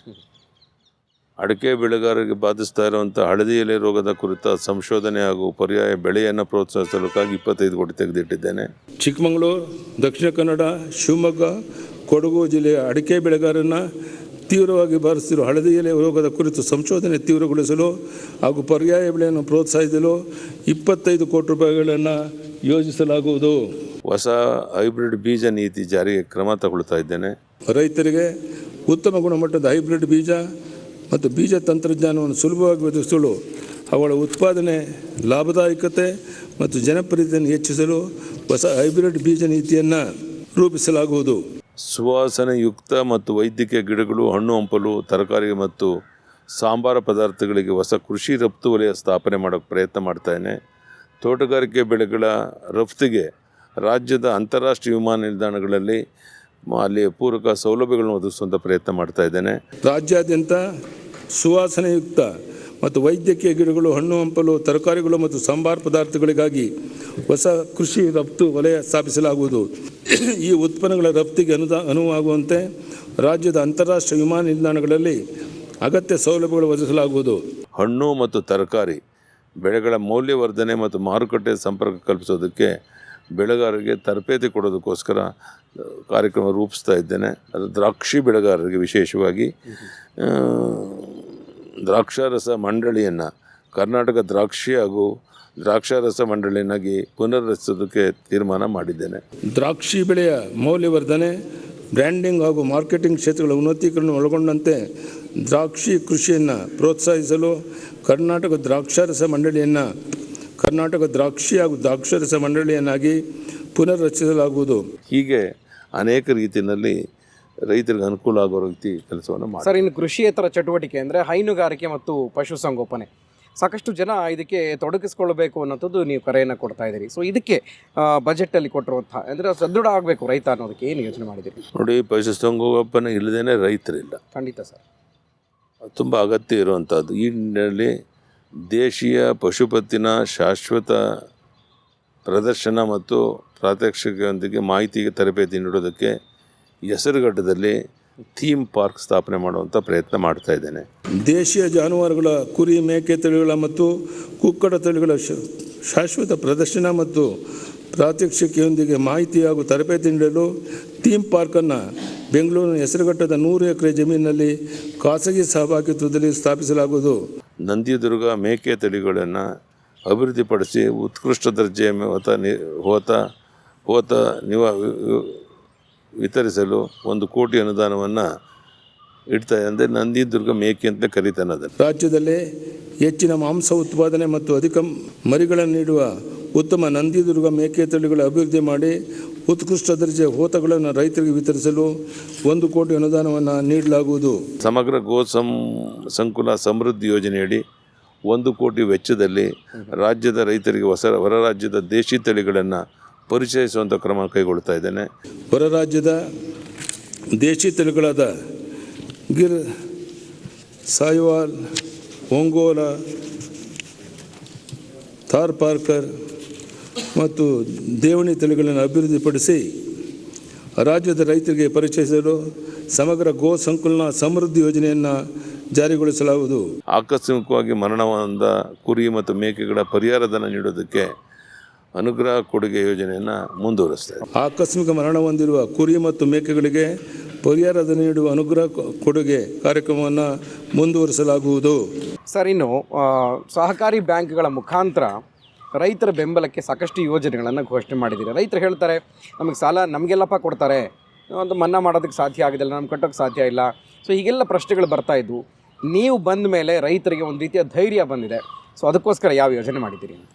ಅಡಿಕೆ ಬೆಳೆಗಾರರಿಗೆ ಬಾಧಿಸ್ತಾ ಇರುವಂಥ ಹಳದಿ ಎಲೆ ರೋಗದ ಕುರಿತ ಸಂಶೋಧನೆ ಹಾಗೂ ಪರ್ಯಾಯ ಬೆಳೆಯನ್ನು ಪ್ರೋತ್ಸಾಹಿಸಲಕ್ಕಾಗಿ 25 ಕೋಟಿ ತೆಗೆದಿಟ್ಟಿದ್ದೇನೆ. ಚಿಕ್ಕಮಗಳೂರು, ದಕ್ಷಿಣ ಕನ್ನಡ, ಶಿವಮೊಗ್ಗ, ಕೊಡಗು ಜಿಲ್ಲೆಯ ಅಡಿಕೆ ಬೆಳೆಗಾರರನ್ನು ತೀವ್ರವಾಗಿ ಬಾಧಿಸಿರುವ ಹಳದಿ ಎಲೆ ರೋಗದ ಕುರಿತು ಸಂಶೋಧನೆ ತೀವ್ರಗೊಳಿಸಲು ಹಾಗೂ ಪರ್ಯಾಯ ಬೆಳೆಯನ್ನು ಪ್ರೋತ್ಸಾಹಿಸಲು 25 ಕೋಟಿ ರೂಪಾಯಿಗಳನ್ನು ಯೋಜಿಸಲಾಗುವುದು. ಹೊಸ ಹೈಬ್ರಿಡ್ ಬೀಜ ನೀತಿ ಜಾರಿಗೆ ಕ್ರಮ ತಗೊಳ್ತಾ ಇದ್ದೇನೆ. ರೈತರಿಗೆ ಉತ್ತಮ ಗುಣಮಟ್ಟದ ಹೈಬ್ರಿಡ್ ಬೀಜ ಮತ್ತು ಬೀಜ ತಂತ್ರಜ್ಞಾನವನ್ನು ಸುಲಭವಾಗಿ ಒದಗಿಸಲು ಅವುಗಳ ಉತ್ಪಾದನೆ, ಲಾಭದಾಯಕತೆ ಮತ್ತು ಜನಪ್ರಿಯತೆಯನ್ನು ಹೆಚ್ಚಿಸಲು ಹೊಸ ಹೈಬ್ರಿಡ್ ಬೀಜ ನೀತಿಯನ್ನು ರೂಪಿಸಲಾಗುವುದು. ಸುವಾಸನೆಯುಕ್ತ ಮತ್ತು ವೈದ್ಯಕೀಯ ಗಿಡಗಳು, ಹಣ್ಣು ಹಂಪಲು, ತರಕಾರಿ ಮತ್ತು ಸಾಂಬಾರ ಪದಾರ್ಥಗಳಿಗೆ ಹೊಸ ಕೃಷಿ ರಫ್ತು ವಲಯ ಸ್ಥಾಪನೆ ಮಾಡೋಕ್ಕೆ ಪ್ರಯತ್ನ ಮಾಡ್ತಾಯಿದ್ದೇನೆ. ತೋಟಗಾರಿಕೆ ಬೆಳೆಗಳ ರಫ್ತಿಗೆ ರಾಜ್ಯದ ಅಂತಾರಾಷ್ಟ್ರೀಯ ವಿಮಾನ ನಿಲ್ದಾಣಗಳಲ್ಲಿ ಅಲ್ಲಿ ಪೂರಕ ಸೌಲಭ್ಯಗಳನ್ನು ಒದಗಿಸುವಂಥ ಪ್ರಯತ್ನ ಮಾಡ್ತಾ ಇದ್ದೇನೆ. ರಾಜ್ಯಾದ್ಯಂತ ಸುವಾಸನೆಯುಕ್ತ ಮತ್ತು ವೈದ್ಯಕೀಯ ಗಿಡಗಳು, ಹಣ್ಣು ಹಂಪಲು, ತರಕಾರಿಗಳು ಮತ್ತು ಸಾಂಬಾರ ಪದಾರ್ಥಗಳಿಗಾಗಿ ಹೊಸ ಕೃಷಿ ರಫ್ತು ವಲಯ ಸ್ಥಾಪಿಸಲಾಗುವುದು. ಈ ಉತ್ಪನ್ನಗಳ ರಫ್ತಿಗೆ ಅನುವಾಗುವಂತೆ ರಾಜ್ಯದ ಅಂತಾರಾಷ್ಟ್ರೀಯ ವಿಮಾನ ನಿಲ್ದಾಣಗಳಲ್ಲಿ ಅಗತ್ಯ ಸೌಲಭ್ಯಗಳು ಒದಗಿಸಲಾಗುವುದು. ಹಣ್ಣು ಮತ್ತು ತರಕಾರಿ ಬೆಳೆಗಳ ಮೌಲ್ಯವರ್ಧನೆ ಮತ್ತು ಮಾರುಕಟ್ಟೆ ಸಂಪರ್ಕ ಕಲ್ಪಿಸೋದಕ್ಕೆ ಬೆಳೆಗಾರರಿಗೆ ತರಬೇತಿ ಕೊಡೋದಕ್ಕೋಸ್ಕರ ಕಾರ್ಯಕ್ರಮ ರೂಪಿಸ್ತಾ ಇದ್ದೇನೆ. ಅದು ದ್ರಾಕ್ಷಿ ಬೆಳೆಗಾರರಿಗೆ ವಿಶೇಷವಾಗಿ ದ್ರಾಕ್ಷಾರಸ ಮಂಡಳಿಯನ್ನು ಕರ್ನಾಟಕ ದ್ರಾಕ್ಷಿ ಹಾಗೂ ದ್ರಾಕ್ಷಾರಸ ಮಂಡಳಿಯನ್ನಾಗಿ ಪುನರ್ರಚಿಸೋದಕ್ಕೆ ತೀರ್ಮಾನ ಮಾಡಿದ್ದೇನೆ. ದ್ರಾಕ್ಷಿ ಬೆಳೆಯ ಮೌಲ್ಯವರ್ಧನೆ, ಬ್ರ್ಯಾಂಡಿಂಗ್ ಹಾಗೂ ಮಾರ್ಕೆಟಿಂಗ್ ಕ್ಷೇತ್ರಗಳ ಉನ್ನತೀಕರಣ ಒಳಗೊಂಡಂತೆ ದ್ರಾಕ್ಷಿ ಕೃಷಿಯನ್ನು ಪ್ರೋತ್ಸಾಹಿಸಲು ಕರ್ನಾಟಕ ದ್ರಾಕ್ಷಾರಸ ಮಂಡಳಿಯನ್ನು ಕರ್ನಾಟಕ ದ್ರಾಕ್ಷಿ ಹಾಗೂ ದ್ರಾಕ್ಷಾರಸ ಮಂಡಳಿಯನ್ನಾಗಿ ಪುನರ್ರಚಿಸಲಾಗುವುದು. ಹೀಗೆ ಅನೇಕ ರೀತಿಯಲ್ಲಿ ರೈತರಿಗೆ ಅನುಕೂಲ ಆಗೋ ರೀತಿ ಕೆಲಸವನ್ನು ಮಾಡಿ. ಸರ್, ಇನ್ನು ಕೃಷಿಯೇತರ ಚಟುವಟಿಕೆ ಅಂದರೆ ಹೈನುಗಾರಿಕೆ ಮತ್ತು ಪಶುಸಂಗೋಪನೆ, ಸಾಕಷ್ಟು ಜನ ಇದಕ್ಕೆ ತೊಡಗಿಸ್ಕೊಳ್ಬೇಕು ಅನ್ನೋಂಥದ್ದು ನೀವು ಕರೆಯನ್ನು ಕೊಡ್ತಾ ಇದ್ದೀರಿ. ಸೊ ಇದಕ್ಕೆ ಬಜೆಟಲ್ಲಿ ಕೊಟ್ಟಿರುವಂಥ ಅಂದರೆ ಸದೃಢ ಆಗಬೇಕು ರೈತ ಅನ್ನೋದಕ್ಕೆ ಏನು ಯೋಚನೆ ಮಾಡಿದ್ದೀರಿ? ನೋಡಿ, ಪಶುಸಂಗೋಪನೆ ಇಲ್ಲದೇ ರೈತರಿಲ್ಲ. ಖಂಡಿತ ಸರ್, ತುಂಬ ಅಗತ್ಯ ಇರುವಂಥದ್ದು. ಈ ನಿಟ್ಟಿನಲ್ಲಿ ದೇಶೀಯ ಪಶುಪತ್ತಿನ ಶಾಶ್ವತ ಪ್ರದರ್ಶನ ಮತ್ತು ಪ್ರಾತ್ಯಕ್ಷಿಕೆಯೊಂದಿಗೆ ಮಾಹಿತಿಗೆ ತರಬೇತಿ ನೀಡೋದಕ್ಕೆ ಹೆಸರುಘಟ್ಟದಲ್ಲಿ ಥೀಮ್ ಪಾರ್ಕ್ ಸ್ಥಾಪನೆ ಮಾಡುವಂಥ ಪ್ರಯತ್ನ ಮಾಡ್ತಾ ಇದ್ದೇನೆ. ದೇಶೀಯ ಜಾನುವಾರುಗಳ ಕುರಿ, ಮೇಕೆ ತಳಿಗಳ ಮತ್ತು ಕುಕ್ಕಡ ತಳಿಗಳ ಶಾಶ್ವತ ಪ್ರದರ್ಶನ ಮತ್ತು ಪ್ರಾತ್ಯಕ್ಷಿಕೆಯೊಂದಿಗೆ ಮಾಹಿತಿ ಹಾಗೂ ತರಬೇತಿ ನೀಡಲು ಥೀಮ್ ಪಾರ್ಕನ್ನು ಬೆಂಗಳೂರಿನ ಹೆಸರುಘಟ್ಟದ 100 ಎಕರೆ ಜಮೀನಿನಲ್ಲಿ ಖಾಸಗಿ ಸಹಭಾಗಿತ್ವದಲ್ಲಿ ಸ್ಥಾಪಿಸಲಾಗುವುದು. ನಂದಿದುರ್ಗ ಮೇಕೆ ತಳಿಗಳನ್ನು ಅಭಿವೃದ್ಧಿಪಡಿಸಿ ಉತ್ಕೃಷ್ಟ ದರ್ಜೆಯ ಹೋತ ವಿತರಿಸಲು 1 ಕೋಟಿ ಅನುದಾನವನ್ನು ಇಡ್ತಾ ಅಂದರೆ ನಂದಿದುರ್ಗ ಮೇಕೆ ಅಂತ ಕರೀತಾನೆ. ಅದನ್ನು ರಾಜ್ಯದಲ್ಲಿ ಹೆಚ್ಚಿನ ಮಾಂಸ ಉತ್ಪಾದನೆ ಮತ್ತು ಅಧಿಕ ಮರಿಗಳನ್ನು ನೀಡುವ ಉತ್ತಮ ನಂದಿದುರ್ಗ ಮೇಕೆ ತಳಿಗಳ ಅಭಿವೃದ್ಧಿ ಮಾಡಿ ಉತ್ಕೃಷ್ಟ ದರ್ಜೆಯ ಹೋತಗಳನ್ನು ರೈತರಿಗೆ ವಿತರಿಸಲು 1 ಕೋಟಿ ಅನುದಾನವನ್ನು ನೀಡಲಾಗುವುದು. ಸಮಗ್ರ ಗೋ ಸಂಕುಲ ಸಮೃದ್ಧಿ ಯೋಜನೆಯಡಿ 1 ಕೋಟಿ ವೆಚ್ಚದಲ್ಲಿ ರಾಜ್ಯದ ರೈತರಿಗೆ ಹೊರ ರಾಜ್ಯದ ದೇಶಿ ತಳಿಗಳನ್ನು ಪರಿಚಯಿಸುವಂಥ ಕ್ರಮ ಕೈಗೊಳ್ತಾ ಇದ್ದೇನೆ. ಹೊರ ರಾಜ್ಯದ ದೇಶಿ ತಳಿಗಳಾದ ಗಿರ್, ಸಾಯಿವಾಲ್, ಒಂಗೋಲಾ, ಥಾರ್ ಪಾರ್ಕರ್ ಮತ್ತು ದೇವಣಿ ತಳಿಗಳನ್ನು ಅಭಿವೃದ್ಧಿಪಡಿಸಿ ರಾಜ್ಯದ ರೈತರಿಗೆ ಪರಿಚಯಿಸಲು ಸಮಗ್ರ ಗೋ ಸಂಕುಲನ ಸಮೃದ್ಧಿ ಯೋಜನೆಯನ್ನು ಜಾರಿಗೊಳಿಸಲಾಗುವುದು. ಆಕಸ್ಮಿಕವಾಗಿ ಮರಣವಾದ ಕುರಿ ಮತ್ತು ಮೇಕೆಗಳ ಪರಿಹಾರಧನ ನೀಡೋದಕ್ಕೆ ಅನುಗ್ರಹ ಕೊಡುಗೆ ಯೋಜನೆಯನ್ನು ಮುಂದುವರಿಸ್ತಾ ಇದೆ. ಆಕಸ್ಮಿಕ ಮರಣ ಹೊಂದಿರುವ ಕುರಿ ಮತ್ತು ಮೇಕೆಗಳಿಗೆ ಪರಿಹಾರಧನ ನೀಡುವ ಅನುಗ್ರಹ ಕೊಡುಗೆ ಕಾರ್ಯಕ್ರಮವನ್ನು ಮುಂದುವರಿಸಲಾಗುವುದು. ಸರ್, ಇನ್ನು ಸಹಕಾರಿ ಬ್ಯಾಂಕ್ಗಳ ಮುಖಾಂತರ ರೈತರ ಬೆಂಬಲಕ್ಕೆ ಸಾಕಷ್ಟು ಯೋಜನೆಗಳನ್ನು ಘೋಷಣೆ ಮಾಡಿದ್ದೀರಿ. ರೈತರು ಹೇಳ್ತಾರೆ, ನಮಗೆ ಸಾಲ ನಮಗೆಲ್ಲಪ್ಪ ಕೊಡ್ತಾರೆ, ಒಂದು ಮನ್ನಾ ಮಾಡೋದಕ್ಕೆ ಸಾಧ್ಯ ಆಗೋದಿಲ್ಲ, ನಮ್ಗೆ ಕಟ್ಟೋಕ್ಕೆ ಸಾಧ್ಯ ಇಲ್ಲ. ಸೊ ಹೀಗೆಲ್ಲ ಪ್ರಶ್ನೆಗಳು ಬರ್ತಾ ಇದ್ವು. ನೀವು ಬಂದ ಮೇಲೆ ರೈತರಿಗೆ ಒಂದು ರೀತಿಯ ಧೈರ್ಯ ಬಂದಿದೆ. ಸೊ ಅದಕ್ಕೋಸ್ಕರ ಯಾವ ಯೋಜನೆ ಮಾಡಿದ್ದೀರಿ ಅಂತ?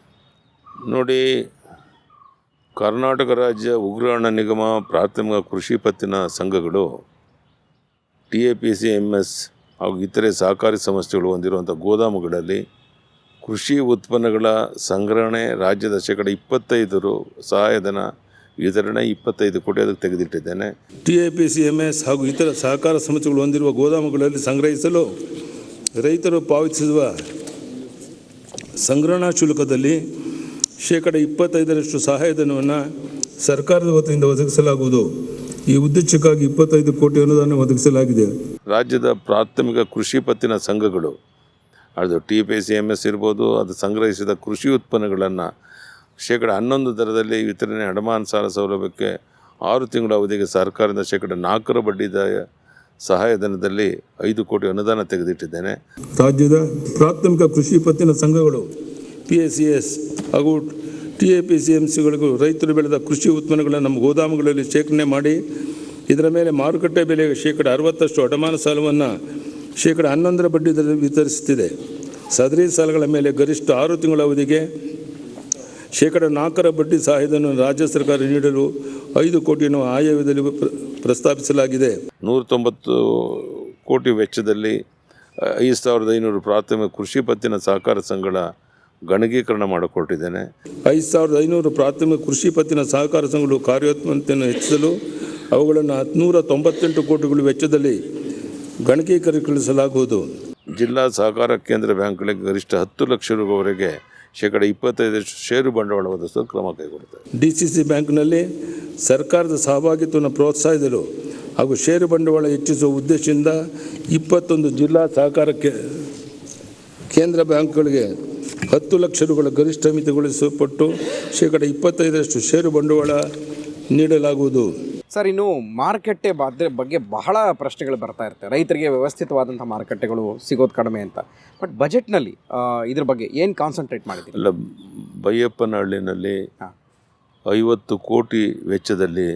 ನೋಡಿ, ಕರ್ನಾಟಕ ರಾಜ್ಯ ಉಗ್ರಾಣ ನಿಗಮ ಪ್ರಾಥಮಿಕ ಕೃಷಿ ಪತ್ತಿನ ಸಂಘಗಳು TAPCMS ಹಾಗೂ ಇತರೆ ಸಹಕಾರಿ ಸಂಸ್ಥೆಗಳು ಹೊಂದಿರುವಂಥ ಗೋದಾಮುಗಳಲ್ಲಿ ಕೃಷಿ ಉತ್ಪನ್ನಗಳ ಸಂಗ್ರಹಣೆ ರಾಜ್ಯದ 25% ಸಹಾಯಧನ ವಿತರಣೆ 25 ಕೋಟಿ ಅದಕ್ಕೆ ತೆಗೆದಿಟ್ಟಿದ್ದೇನೆ. TAPCMS ಹಾಗೂ ಇತರ ಸಹಕಾರ ಸಂಸ್ಥೆಗಳು ಹೊಂದಿರುವ ಗೋದಾಮುಗಳಲ್ಲಿ ಸಂಗ್ರಹಿಸಲು ರೈತರು ಪಾವತಿಸುವ ಸಂಗ್ರಹಣಾ ಶುಲ್ಕದಲ್ಲಿ 25% ಸಹಾಯಧನವನ್ನು ಸರ್ಕಾರದ ವತಿಯಿಂದ ಒದಗಿಸಲಾಗುವುದು. ಈ ಉದ್ದೇಶಕ್ಕಾಗಿ 25 ಕೋಟಿ ಅನುದಾನ ಒದಗಿಸಲಾಗಿದೆ. ರಾಜ್ಯದ ಪ್ರಾಥಮಿಕ ಕೃಷಿ ಪತ್ತಿನ ಸಂಘಗಳು ಅದು TAPCMS ಇರ್ಬೋದು, ಅದು ಸಂಗ್ರಹಿಸಿದ ಕೃಷಿ ಉತ್ಪನ್ನಗಳನ್ನು 11% ದರದಲ್ಲಿ ವಿತರಣೆ ಅಡಮಾನ ಸಾಲ ಸೌಲಭ್ಯಕ್ಕೆ 6 ತಿಂಗಳ ಅವಧಿಗೆ ಸರ್ಕಾರದಿಂದ 4% ಬಡ್ಡಿ ಸಹಾಯಧನದಲ್ಲಿ 5 ಕೋಟಿ ಅನುದಾನ ತೆಗೆದಿಟ್ಟಿದ್ದೇನೆ. ರಾಜ್ಯದ ಪ್ರಾಥಮಿಕ ಕೃಷಿ ಪತ್ತಿನ ಸಂಘಗಳು PACS ಹಾಗೂ TAPCMSಗಳಿಗೂ ರೈತರು ಬೆಳೆದ ಕೃಷಿ ಉತ್ಪನ್ನಗಳನ್ನು ನಮ್ಮ ಗೋದಾಮುಗಳಲ್ಲಿ ಶೇಖರಣೆ ಮಾಡಿ ಇದರ ಮೇಲೆ ಮಾರುಕಟ್ಟೆ ಬೆಲೆಗೆ 60% ಅಡಮಾನ ಸಾಲವನ್ನು 11% ಬಡ್ಡಿ ದರದಲ್ಲಿ ವಿತರಿಸುತ್ತಿದೆ. ಸದರಿ ಸಾಲಗಳ ಮೇಲೆ ಗರಿಷ್ಠ 6 ತಿಂಗಳ ಅವಧಿಗೆ 4% ಬಡ್ಡಿ ಸಹಾಯಧನ ರಾಜ್ಯ ಸರ್ಕಾರ ನೀಡಲು 5 ಕೋಟಿಯನ್ನು ಆಯವ್ಯಯದಲ್ಲಿ ಪ್ರಸ್ತಾಪಿಸಲಾಗಿದೆ. 190 ಕೋಟಿ ವೆಚ್ಚದಲ್ಲಿ 5500 ಪ್ರಾಥಮಿಕ ಕೃಷಿ ಪತ್ತಿನ ಸಹಕಾರ ಸಂಘಗಳ ಗಣಕೀಕರಣ ಮಾಡಿಕೊಟ್ಟಿದ್ದೇನೆ. 5500 ಪ್ರಾಥಮಿಕ ಕೃಷಿ ಪತ್ತಿನ ಸಹಕಾರ ಸಂಘಗಳು ಕಾರ್ಯೋತ್ಪನ್ನತೆಯನ್ನು ಹೆಚ್ಚಿಸಲು ಅವುಗಳನ್ನು 798 ಕೋಟಿಗಳ ವೆಚ್ಚದಲ್ಲಿ ಗಣಕೀಕರಿಸಲಾಗುವುದು. ಜಿಲ್ಲಾ ಸಹಕಾರ ಕೇಂದ್ರ ಬ್ಯಾಂಕ್ಗಳಿಗೆ ಗರಿಷ್ಠ 10 ಲಕ್ಷ ರೂಪಾಯಿವರೆಗೆ 25% ಷೇರು ಬಂಡವಾಳ ಒದಗಿಸಲು ಕ್ರಮ ಕೈಗೊಳ್ಳುತ್ತದೆ. DCC ಬ್ಯಾಂಕ್ನಲ್ಲಿ ಸರ್ಕಾರದ ಸಹಭಾಗಿತ್ವವನ್ನು ಪ್ರೋತ್ಸಾಹಿಸಲು ಹಾಗೂ ಷೇರು ಬಂಡವಾಳ ಹೆಚ್ಚಿಸುವ ಉದ್ದೇಶದಿಂದ 21 ಜಿಲ್ಲಾ ಸಹಕಾರ ಕೇಂದ್ರ ಬ್ಯಾಂಕ್ಗಳಿಗೆ 10 ಲಕ್ಷ ರೂಪಾಯಿಗಳ ಗರಿಷ್ಠ ಮಿತಿಗೊಳಿಸಲ್ಪಟ್ಟು 25% ಷೇರು ಬಂಡವಾಳ ನೀಡಲಾಗುವುದು. ಸರ್, ಇನ್ನು ಮಾರುಕಟ್ಟೆ ಬಗ್ಗೆ ಬಹಳ ಪ್ರಶ್ನೆಗಳು ಬರ್ತಾ ಇರ್ತವೆ. ರೈತರಿಗೆ ವ್ಯವಸ್ಥಿತವಾದಂಥ ಮಾರುಕಟ್ಟೆಗಳು ಸಿಗೋದು ಕಡಿಮೆ ಅಂತ. ಬಟ್ ಬಜೆಟ್ನಲ್ಲಿ ಇದ್ರ ಬಗ್ಗೆ ಏನು ಕಾನ್ಸಂಟ್ರೇಟ್ ಮಾಡಿದ್ದೀರಿ? ಅಲ್ಲ, ಬೈಯಪ್ಪನಹಳ್ಳಿನಲ್ಲಿ 50 ಕೋಟಿ ವೆಚ್ಚದಲ್ಲಿ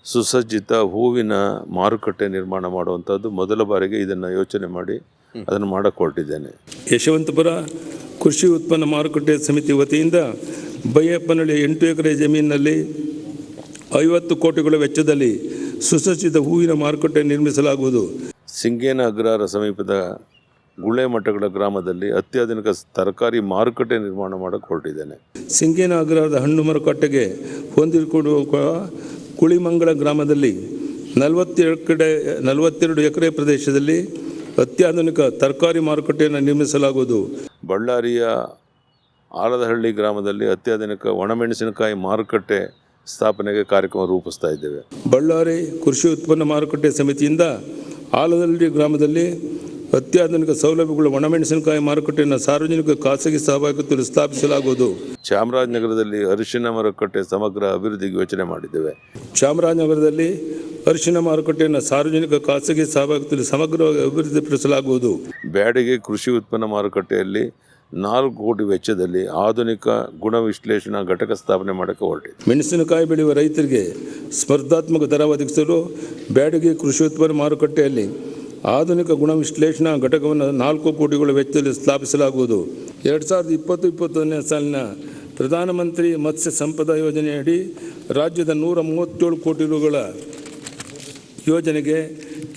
ಸುಸಜ್ಜಿತ ಹೂವಿನ ಮಾರುಕಟ್ಟೆ ನಿರ್ಮಾಣ ಮಾಡುವಂಥದ್ದು ಮೊದಲ ಬಾರಿಗೆ ಇದನ್ನು ಯೋಚನೆ ಮಾಡಿ ಅದನ್ನು ಮಾಡಿಕೊಟ್ಟಿದ್ದೇನೆ. ಯಶವಂತಪುರ ಕೃಷಿ ಉತ್ಪನ್ನ ಮಾರುಕಟ್ಟೆ ಸಮಿತಿ ವತಿಯಿಂದ ಬೈಯಪ್ಪನಹಳ್ಳಿ 8 ಎಕರೆ ಜಮೀನಿನಲ್ಲಿ 50 ಕೋಟಿಗಳ ವೆಚ್ಚದಲ್ಲಿ ಸುಸಜ್ಜಿತ ಹೂವಿನ ಮಾರುಕಟ್ಟೆ ನಿರ್ಮಿಸಲಾಗುವುದು. ಸಿಂಗೇನ ಅಗ್ರಹಾರ ಸಮೀಪದ ಗುಳೆಮಠಗಳ ಗ್ರಾಮದಲ್ಲಿ ಅತ್ಯಾಧುನಿಕ ತರಕಾರಿ ಮಾರುಕಟ್ಟೆ ನಿರ್ಮಾಣ ಮಾಡಕ್ಕೆ ಹೊರಟಿದ್ದೇನೆ. ಸಿಂಗೇನ ಅಗ್ರಹಾರದ ಹಣ್ಣು ಮಾರುಕಟ್ಟೆಗೆ ಹೊಂದಿಕೊಂಡಿರುವ ಕುಳಿಮಂಗಳ ಗ್ರಾಮದಲ್ಲಿ 42 ಎಕರೆ ಪ್ರದೇಶದಲ್ಲಿ ಅತ್ಯಾಧುನಿಕ ತರಕಾರಿ ಮಾರುಕಟ್ಟೆಯನ್ನು ನಿರ್ಮಿಸಲಾಗುವುದು. ಬಳ್ಳಾರಿಯ ಆಲದಹಳ್ಳಿ ಗ್ರಾಮದಲ್ಲಿ ಅತ್ಯಾಧುನಿಕ ಒಣಮೆಣಸಿನಕಾಯಿ ಮಾರುಕಟ್ಟೆ ಸ್ಥಾಪನೆಗೆ ಕಾರ್ಯಕ್ರಮ ರೂಪಿಸ್ತಾ ಇದ್ದೇವೆ. ಬಳ್ಳಾರಿ ಕೃಷಿ ಉತ್ಪನ್ನ ಮಾರುಕಟ್ಟೆ ಸಮಿತಿಯಿಂದ ಆಲದಹಳ್ಳಿ ಗ್ರಾಮದಲ್ಲಿ ಅತ್ಯಾಧುನಿಕ ಸೌಲಭ್ಯಗಳು ಒಣಮೆಣಸಿನಕಾಯಿ ಮಾರುಕಟ್ಟೆಯನ್ನು ಸಾರ್ವಜನಿಕ ಖಾಸಗಿ ಸಹಭಾಗಿತ್ವದಲ್ಲಿ ಸ್ಥಾಪಿಸಲಾಗುವುದು. ಚಾಮರಾಜನಗರದಲ್ಲಿ ಅರಿಶಿನ ಮಾರುಕಟ್ಟೆ ಸಮಗ್ರ ಅಭಿವೃದ್ಧಿಗೆ ಯೋಚನೆ ಮಾಡಿದ್ದೇವೆ. ಚಾಮರಾಜನಗರದಲ್ಲಿ ಅರಿಶಿನ ಮಾರುಕಟ್ಟೆಯನ್ನು ಸಾರ್ವಜನಿಕ ಖಾಸಗಿ ಸಹಭಾಗಿತ್ವದಲ್ಲಿ ಸಮಗ್ರವಾಗಿ ಅಭಿವೃದ್ಧಿಪಡಿಸಲಾಗುವುದು. ಬ್ಯಾಡಗಿ ಕೃಷಿ ಉತ್ಪನ್ನ ಮಾರುಕಟ್ಟೆಯಲ್ಲಿ 4 ಕೋಟಿ ವೆಚ್ಚದಲ್ಲಿ ಆಧುನಿಕ ಗುಣ ವಿಶ್ಲೇಷಣಾ ಘಟಕ ಸ್ಥಾಪನೆ ಮಾಡೋಕ್ಕೆ ಹೊರಟಿದೆ. ಮೆಣಸಿನಕಾಯಿ ಬೆಳೆಯುವ ರೈತರಿಗೆ ಸ್ಪರ್ಧಾತ್ಮಕ ದರ ಒದಗಿಸಲು ಬ್ಯಾಡಗಿ ಕೃಷಿ ಉತ್ಪನ್ನ ಮಾರುಕಟ್ಟೆಯಲ್ಲಿ ಆಧುನಿಕ ಗುಣ ವಿಶ್ಲೇಷಣಾ ಘಟಕವನ್ನು 4 ಕೋಟಿಗಳ ವೆಚ್ಚದಲ್ಲಿ ಸ್ಥಾಪಿಸಲಾಗುವುದು. 2020-21ನೇ ಸಾಲಿನ ಪ್ರಧಾನಮಂತ್ರಿ ಮತ್ಸ್ಯ ಸಂಪದ ಯೋಜನೆಯಡಿ ರಾಜ್ಯದ 137 ಕೋಟಿ ರೂಗಳ ಯೋಜನೆಗೆ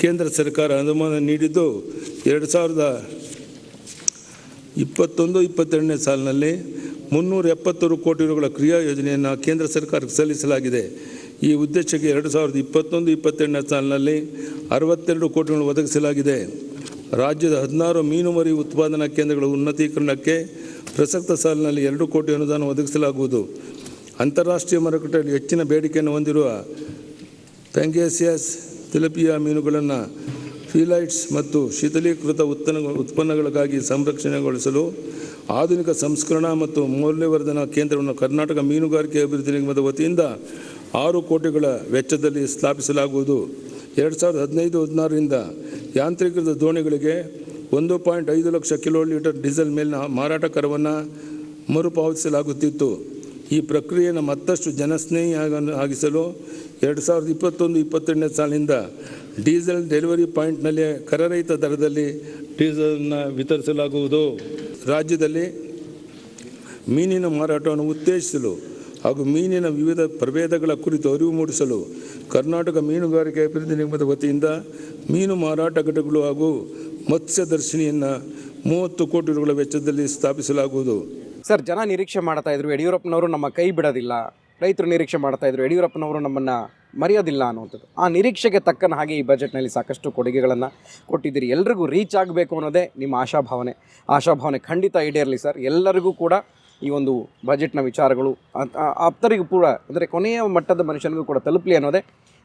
ಕೇಂದ್ರ ಸರ್ಕಾರ ಅನುದಾನ ನೀಡಿದ್ದು 2021-22ನೇ ಸಾಲಿನಲ್ಲಿ 376 ಕೋಟಿ ರೂಗಳ ಕ್ರಿಯಾ ಯೋಜನೆಯನ್ನು ಕೇಂದ್ರ ಸರ್ಕಾರಕ್ಕೆ ಸಲ್ಲಿಸಲಾಗಿದೆ. ಈ ಉದ್ದೇಶಕ್ಕೆ 2021-22ನೇ ಸಾಲಿನಲ್ಲಿ 62 ಕೋಟಿಗಳನ್ನು ಒದಗಿಸಲಾಗಿದೆ. ರಾಜ್ಯದ 16 ಮೀನುಮರಿ ಉತ್ಪಾದನಾ ಕೇಂದ್ರಗಳ ಉನ್ನತೀಕರಣಕ್ಕೆ ಪ್ರಸಕ್ತ ಸಾಲಿನಲ್ಲಿ 2 ಕೋಟಿ ಅನುದಾನ ಒದಗಿಸಲಾಗುವುದು. ಅಂತಾರಾಷ್ಟ್ರೀಯ ಮಾರುಕಟ್ಟೆಯಲ್ಲಿ ಹೆಚ್ಚಿನ ಬೇಡಿಕೆಯನ್ನು ಹೊಂದಿರುವ ಪ್ಯಾಂಗೇಸಿಯಸ್ ತಿಲಪಿಯಾ ಮೀನುಗಳನ್ನು ಫಿಲೈಟ್ಸ್ ಮತ್ತು ಶೀತಲೀಕೃತ ಉತ್ಪನ್ನಗಳಿಗಾಗಿ ಸಂರಕ್ಷಣೆಗೊಳಿಸಲು ಆಧುನಿಕ ಸಂಸ್ಕರಣಾ ಮತ್ತು ಮೌಲ್ಯವರ್ಧನಾ ಕೇಂದ್ರವನ್ನು ಕರ್ನಾಟಕ ಮೀನುಗಾರಿಕೆ ಅಭಿವೃದ್ಧಿ ನಿಗಮದ ವತಿಯಿಂದ 6 ಕೋಟಿಗಳ ವೆಚ್ಚದಲ್ಲಿ ಸ್ಥಾಪಿಸಲಾಗುವುದು. 2015-16ರಿಂದ ಯಾಂತ್ರೀಕೃತ ದೋಣಿಗಳಿಗೆ 1.5 ಲಕ್ಷ ಕಿಲೋ ಲೀಟರ್ ಡೀಸೆಲ್ ಮೇಲಿನ ಮಾರಾಟ ಕರವನ್ನು ಮರುಪಾವತಿಸಲಾಗುತ್ತಿತ್ತು. ಈ ಪ್ರಕ್ರಿಯೆಯನ್ನು ಮತ್ತಷ್ಟು ಜನಸ್ನೇಹಿ ಆಗಿಸಲು 2021-22 ಸಾಲಿನಿಂದ ಡೀಸೆಲ್ ಡೆಲಿವರಿ ಪಾಯಿಂಟ್ನಲ್ಲಿ ಕರರಹಿತ ದರದಲ್ಲಿ ಡೀಸೆಲ್ನ ವಿತರಿಸಲಾಗುವುದು. ರಾಜ್ಯದಲ್ಲಿ ಮೀನಿನ ಮಾರಾಟವನ್ನು ಉತ್ತೇಜಿಸಲು ಹಾಗೂ ಮೀನಿನ ವಿವಿಧ ಪ್ರಭೇದಗಳ ಕುರಿತು ಅರಿವು ಮೂಡಿಸಲು ಕರ್ನಾಟಕ ಮೀನುಗಾರಿಕೆ ಅಭಿವೃದ್ಧಿ ನಿಗಮದ ವತಿಯಿಂದ ಮೀನು ಮಾರಾಟ ಘಟಕಗಳು ಹಾಗೂ ಮತ್ಸ್ಯದರ್ಶಿನಿಯನ್ನು 30 ಕೋಟಿ ರೂಗಳ ವೆಚ್ಚದಲ್ಲಿ ಸ್ಥಾಪಿಸಲಾಗುವುದು. ಸರ್, ಜನ ನಿರೀಕ್ಷೆ ಮಾಡ್ತಾ ಇದ್ರು ಯಡಿಯೂರಪ್ಪನವರು ನಮ್ಮ ಕೈ ಬಿಡೋದಿಲ್ಲ, ರೈತರು ನಿರೀಕ್ಷೆ ಮಾಡ್ತಾ ಇದ್ರು ಯಡಿಯೂರಪ್ಪನವರು ನಮ್ಮನ್ನು ಮರೆಯೋದಿಲ್ಲ ಅನ್ನುವಂಥದ್ದು. ಆ ನಿರೀಕ್ಷೆಗೆ ತಕ್ಕನ ಹಾಗೆ ಈ ಬಜೆಟ್ನಲ್ಲಿ ಸಾಕಷ್ಟು ಕೊಡುಗೆಗಳನ್ನು ಕೊಟ್ಟಿದ್ದೀರಿ. ಎಲ್ರಿಗೂ ರೀಚ್ ಆಗಬೇಕು ಅನ್ನೋದೇ ನಿಮ್ಮ ಆಶಾಭಾವನೆ ಖಂಡಿತ ಈಡೇರಲಿ ಸರ್. ಎಲ್ಲರಿಗೂ ಕೂಡ ಈ ಒಂದು ಬಜೆಟ್ನ ವಿಚಾರಗಳು ಆಪ್ತರಿಗೂ ಕೂಡ, ಅಂದರೆ ಕೊನೆಯ ಮಟ್ಟದ ಮನುಷ್ಯನಿಗೂ ಕೂಡ ತಲುಪಲಿ ಅನ್ನೋದೇ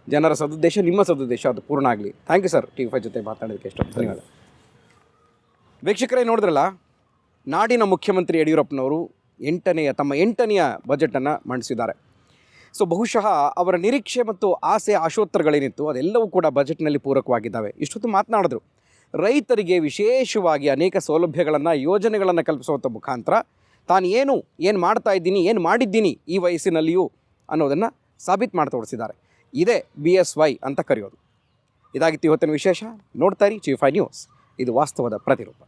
ಜನರ ಸದುದ್ದೇಶ, ನಿಮ್ಮ ಸದುದ್ದೇಶ ಅದು ಪೂರ್ಣ ಆಗಲಿ. ಥ್ಯಾಂಕ್ ಯು ಸರ್, TV5 ಜೊತೆ ಮಾತಾಡೋದಕ್ಕೆ ಎಷ್ಟೊಂದು ಧನ್ಯವಾದ. ವೀಕ್ಷಕರೇ, ನೋಡಿದ್ರಲ್ಲ, ನಾಡಿನ ಮುಖ್ಯಮಂತ್ರಿ ಯಡಿಯೂರಪ್ಪನವರು ತಮ್ಮ ಎಂಟನೆಯ ಬಜೆಟನ್ನು ಮಂಡಿಸಿದ್ದಾರೆ. ಸೊ ಬಹುಶಃ ಅವರ ನಿರೀಕ್ಷೆ ಮತ್ತು ಆಸೆ ಆಶೋತ್ತರಗಳೇನಿತ್ತು ಅದೆಲ್ಲವೂ ಕೂಡ ಬಜೆಟ್ನಲ್ಲಿ ಪೂರಕವಾಗಿದ್ದಾವೆ. ಇಷ್ಟೊತ್ತು ಮಾತನಾಡಿದ್ರು, ರೈತರಿಗೆ ವಿಶೇಷವಾಗಿ ಅನೇಕ ಸೌಲಭ್ಯಗಳನ್ನು, ಯೋಜನೆಗಳನ್ನು ಕಲ್ಪಿಸುವಂಥ ಮುಖಾಂತರ ತಾನು ಏನು ಮಾಡ್ತಾ ಇದ್ದೀನಿ, ಏನು ಮಾಡಿದ್ದೀನಿ ಈ ವಯಸ್ಸಿನಲ್ಲಿಯೂ ಅನ್ನೋದನ್ನು ಸಾಬೀತು ಮಾಡಿ ತೋರಿಸಿದ್ದಾರೆ. ಇದೇ BSY ಅಂತ ಕರೆಯೋದು. ಇದಾಗಿತ್ತು ಇವತ್ತಿನ ವಿಶೇಷ. ನೋಡ್ತಾ ಇರಿ TV5 ನ್ಯೂಸ್, ಇದು ವಾಸ್ತವದ ಪ್ರತಿರೂಪ.